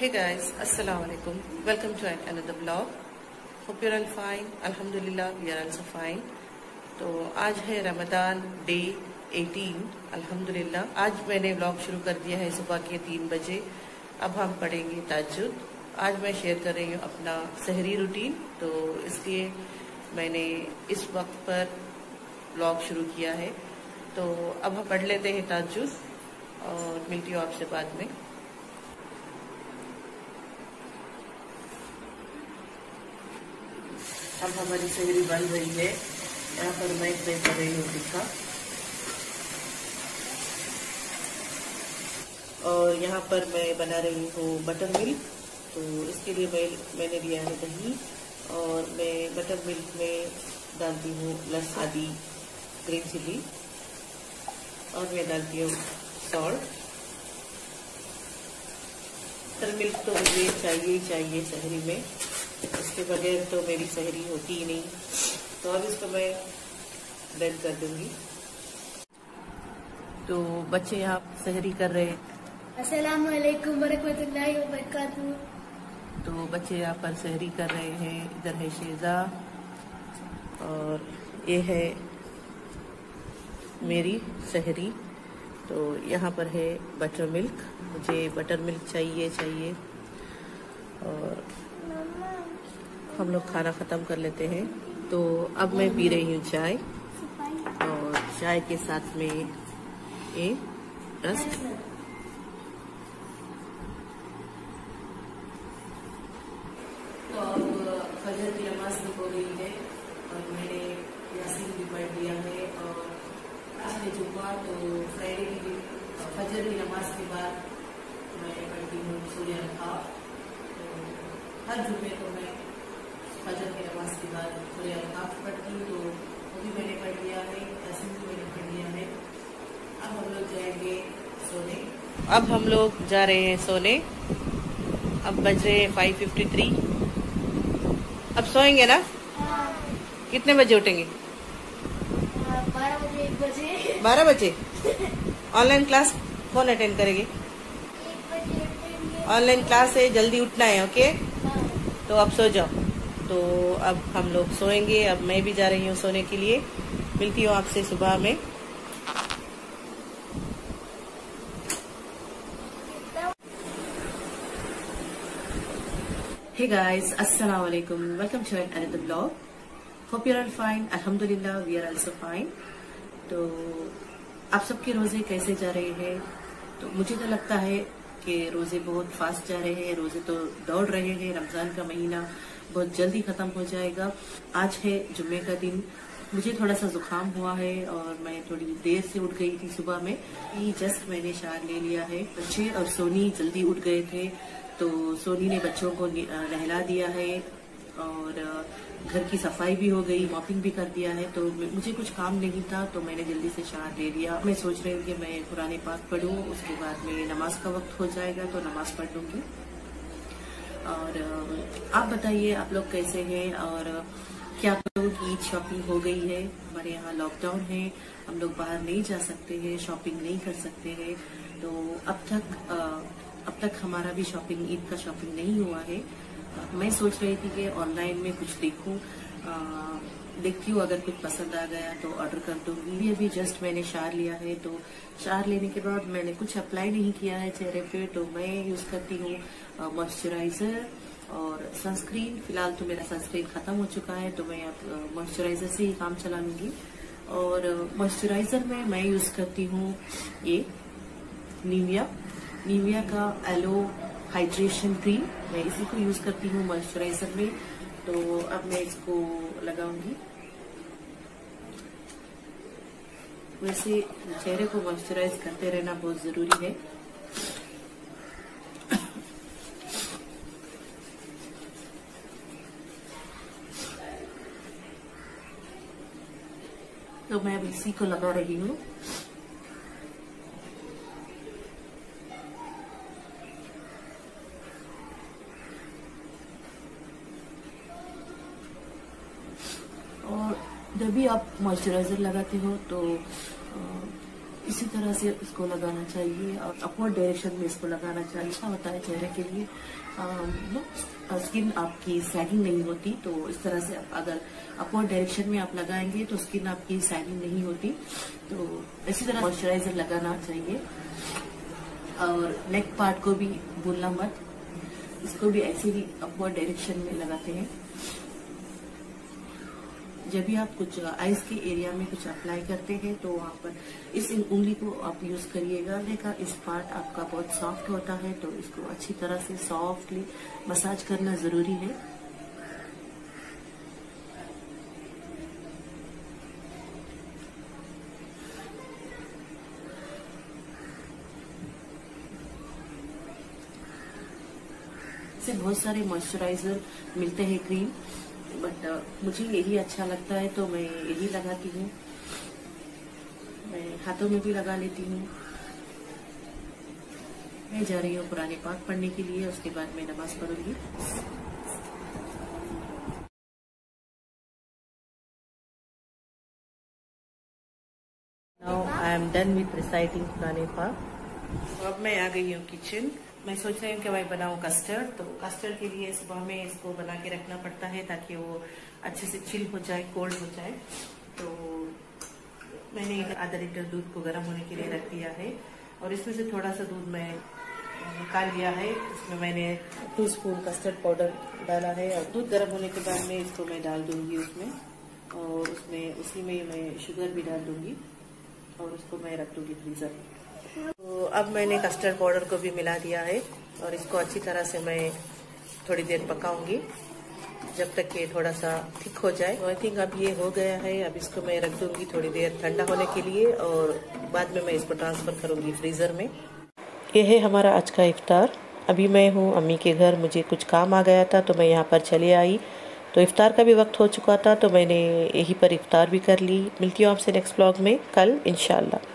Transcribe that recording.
Hey guys, Assalamu alaikum. Welcome to another vlog. Hope you're all fine. Alhamdulillah, we are also fine. तो आज है Ramadan day 18 अल्हम्दुलिल्लाह। आज मैंने व्लॉग शुरू कर दिया है सुबह के 3 बजे। अब हम पढ़ेंगे तहज्जुद। आज मैं शेयर कर रही हूँ अपना सहरी रूटीन, तो इसलिए मैंने इस वक्त पर व्लॉग शुरू किया है। तो अब हम पढ़ लेते हैं तहज्जुद और मिलती हूँ आपसे बाद में। अब हमारी सहरी बन रही है। यहाँ पर मैं कर रही हूँ टिक्का, और यहाँ पर मैं बना रही हूँ बटर मिल्क। तो इसके लिए मैंने लिया है दही, और मैं बटर मिल्क में डालती हूँ लहसुन, आदि, ग्रीन चिली, और मैं डालती हूँ सॉल्ट। बटर मिल्क तो मुझे चाहिए ही चाहिए सहरी में, इसके बगैर तो मेरी सहरी होती ही नहीं। तो अब इसको मैं ब्लेंड कर दूंगी। तो बच्चे यहाँ सहरी कर रहे हैं। अस्सलाम वालेकुम वरहमतुल्लाहि वबरकातुहू। तो बच्चे यहाँ पर सहरी कर रहे हैं। इधर है शेजा और ये है मेरी सहरी। तो यहाँ पर है बटर मिल्क, मुझे बटर मिल्क चाहिए। और हम लोग खाना खत्म कर लेते हैं। तो अब मैं पी रही हूँ चाय, और चाय के साथ में ये रस्क। तो अब फजर की नमाज हो गई है और मैंने यासीन भी पढ़ लिया है। और आज है जुम्मा, तो फ्राइडे की फजर की नमाज के बाद मैं पढ़ती हूँ सूर्य रखा। तो हर जुम्मे को मैं फजर की नमाज के बाद सूर्य रखा पढ़ती हूँ। तो वो भी मैंने पढ़ लिया है, यासीन भी मैंने पढ़ लिया है। अब हम लोग जाएंगे सोने। अब हम लोग जा रहे हैं सोने। अब बज रहे हैं 5:53। अब सोएंगे ना? कितने बजे उठेंगे? 12 बजे, 1 बजे। 12 बजे। ऑनलाइन क्लास कौन अटेंड करेगी? 1 बजे। ऑनलाइन क्लास है, जल्दी उठना है। ओके, तो अब सो जाओ। तो अब हम लोग सोएंगे। अब मैं भी जा रही हूँ सोने के लिए। मिलती हूँ आपसे सुबह में। Hey guys, Assalamu alaikum. Welcome to another vlog. Hope you're all fine. Alhamdulillah, we are also fine. तो आप सबके रोजे कैसे जा रहे हैं? तो मुझे तो लगता है कि रोजे बहुत फास्ट जा रहे हैं। रोजे तो दौड़ रहे हैं। रमजान का महीना बहुत जल्दी खत्म हो जाएगा। आज है जुम्मे का दिन। मुझे थोड़ा सा जुकाम हुआ है और मैं थोड़ी देर से उठ गई थी सुबह में। जस्ट मैंने शावर ले लिया है। बच्चे और सोनी जल्दी उठ गए थे, तो सोनी ने बच्चों को नहला दिया है और घर की सफाई भी हो गई, मॉपिंग भी कर दिया है। तो मुझे कुछ काम नहीं था, तो मैंने जल्दी से शावर ले लिया। मैं सोच रही हूँ कि मैं कुरान पाक पढूं, उसके बाद में नमाज का वक्त हो जाएगा तो नमाज पढ़ लूंगी। और आप बताइए, आप लोग कैसे हैं और क्या लोगों की ईद शॉपिंग हो गई है? हमारे यहाँ लॉकडाउन है, हम लोग बाहर नहीं जा सकते हैं, शॉपिंग नहीं कर सकते हैं। तो अब तक हमारा भी शॉपिंग, ईद का शॉपिंग नहीं हुआ है। मैं सोच रही थी कि ऑनलाइन में कुछ देखूं, देखती हूँ, अगर कुछ पसंद आ गया तो ऑर्डर कर दूंगी। अभी जस्ट मैंने शावर लिया है, तो शावर लेने के बाद मैंने कुछ अप्लाई नहीं किया है चेहरे पे, तो मैं यूज करती हूँ मॉइस्चराइजर और सनस्क्रीन। फिलहाल तो मेरा सनस्क्रीन खत्म हो चुका है, तो मैं अब मॉइस्चराइजर से ही काम चला लूंगी। और मॉइस्चराइजर में मैं यूज करती हूँ ये निविया का एलो हाइड्रेशन क्रीम। मैं इसी को यूज करती हूँ मॉइस्चराइजर में। तो अब मैं इसको लगाऊंगी। वैसे चेहरे को मॉइस्चराइज करते रहना बहुत जरूरी है। तो मैं अब इसी को लगा रही हूँ। और जब भी आप मॉइस्चराइजर लगाते हो तो इसी तरह से इसको लगाना चाहिए और अपवर्ड डायरेक्शन में इसको लगाना चाहिए। अच्छा होता है चेहरे के लिए, स्किन आपकी सैगिंग नहीं होती। तो इस तरह से अगर अपवर्ड डायरेक्शन में आप लगाएंगे तो स्किन आपकी सैगिंग नहीं होती। तो इसी तरह मॉइस्चराइजर लगाना चाहिए। और नेक पार्ट को भी भूलना मत, इसको भी ऐसे ही अपवर्ड डायरेक्शन में लगाते हैं। जब भी आप कुछ आईज के एरिया में कुछ अप्लाई करते हैं तो वहाँ पर इस उंगली को आप यूज करिएगा। देखा, इस पार्ट आपका बहुत सॉफ्ट होता है, तो इसको अच्छी तरह से सॉफ्टली मसाज करना जरूरी है। से बहुत सारे मॉइस्चराइजर मिलते हैं क्रीम, बट मुझे यही अच्छा लगता है तो मैं यही लगाती हूँ। मैं हाथों में भी लगा लेती हूँ। मैं जा रही हूँ कुरान पाक पढ़ने के लिए, उसके बाद मैं नमाज पढ़ूंगी। Now I am done with reciting Quran पाक। अब मैं आ गई हूँ किचन। मैं सोच रही हूँ कि मैं बनाऊँ कस्टर्ड। तो कस्टर्ड के लिए सुबह में इसको बना के रखना पड़ता है ताकि वो अच्छे से चिल हो जाए, कोल्ड हो जाए। तो मैंने आधा लीटर दूध को गर्म होने के लिए रख दिया है और इसमें से थोड़ा सा दूध मैं निकाल लिया है। इसमें मैंने 2 स्पून कस्टर्ड पाउडर डाला है और दूध गर्म होने के बाद में इसको मैं डाल दूंगी उसमें, और उसमें उसी में मैं शुगर भी डाल दूंगी और उसको मैं रख दूंगी फ्रीजर में। तो अब मैंने कस्टर्ड पाउडर को भी मिला दिया है और इसको अच्छी तरह से मैं थोड़ी देर पकाऊंगी जब तक ये थोड़ा सा थिक हो जाए। तो आई थिंक अब ये हो गया है। अब इसको मैं रख दूंगी थोड़ी देर ठंडा होने के लिए और बाद में मैं इसको ट्रांसफर करूंगी फ्रीजर में। ये है हमारा आज का इफ्तार। अभी मैं हूँ अम्मी के घर, मुझे कुछ काम आ गया था तो मैं यहाँ पर चले आई। तो इफ्तार का भी वक्त हो चुका था तो मैंने यहीं पर इफ्तार भी कर ली। मिलती हूँ आपसे नेक्स्ट व्लॉग में कल इंशाल्लाह।